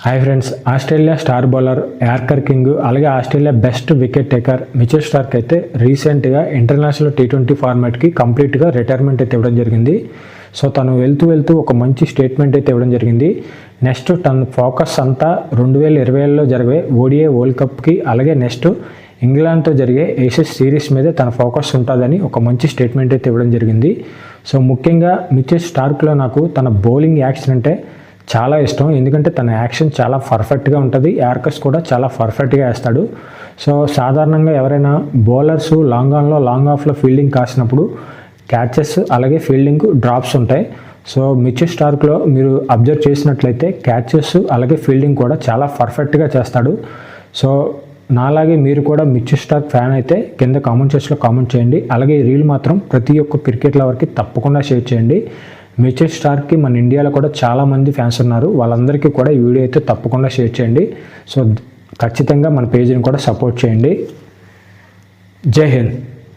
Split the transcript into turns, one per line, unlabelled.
Hi friends, Australia star bowler yorker king అలాగే Australia best wicket taker Mitchell Starc అయితే రీసెంట్గా international T20 ఫార్మాట్కి కంప్లీట్గా retirement అయితే ఇవ్వడం జరిగింది. సో తను వెళ్తూ ఒక మంచి స్టేట్మెంట్ అయితే ఇవ్వడం జరిగింది. నెక్స్ట్ తన ఫోకస్ అంతా 2020లో జరిగే ODI వరల్డ్ కప్కి అలాగే నెక్స్ట్ ఇంగ్లాండ్తో జరిగే ఏషియస్ సిరీస్ మీదే తన ఫోకస్ ఉంటుందని ఒక మంచి స్టేట్మెంట్ అయితే ఇవ్వడం జరిగింది. సో ముఖ్యంగా మిచెల్ స్టార్క్లో నాకు తన బౌలింగ్ యాక్షన్ అంటే చాలా ఇష్టం. ఎందుకంటే తన యాక్షన్ చాలా పర్ఫెక్ట్గా ఉంటుంది, యార్కర్స్ కూడా చాలా పర్ఫెక్ట్గా వేస్తాడు. సో సాధారణంగా ఎవరైనా బౌలర్స్ లాంగ్ ఆఫ్లో ఫీల్డింగ్ కాసినప్పుడు క్యాచెస్ అలాగే ఫీల్డింగ్ డ్రాప్స్ ఉంటాయి. సో మిచెల్ స్టార్క్లో మీరు అబ్జర్వ్ చేసినట్లయితే క్యాచెస్ అలాగే ఫీల్డింగ్ కూడా చాలా పర్ఫెక్ట్గా చేస్తాడు. సో నాలాగే మీరు కూడా మిచెల్ స్టార్క్ ఫ్యాన్ అయితే కింద కామెంట్ సెక్షన్లో కామెంట్ చేయండి. అలాగే ఈ రీల్ మాత్రం ప్రతి ఒక్క క్రికెట్ లవర్కి తప్పకుండా షేర్ చేయండి. మిచెల్ స్టార్క్కి మన ఇండియాలో కూడా చాలామంది ఫ్యాన్స్ ఉన్నారు, వాళ్ళందరికీ కూడా ఈ వీడియో అయితే తప్పకుండా షేర్ చేయండి. సో ఖచ్చితంగా మన పేజీని కూడా సపోర్ట్ చేయండి. జై హింద్.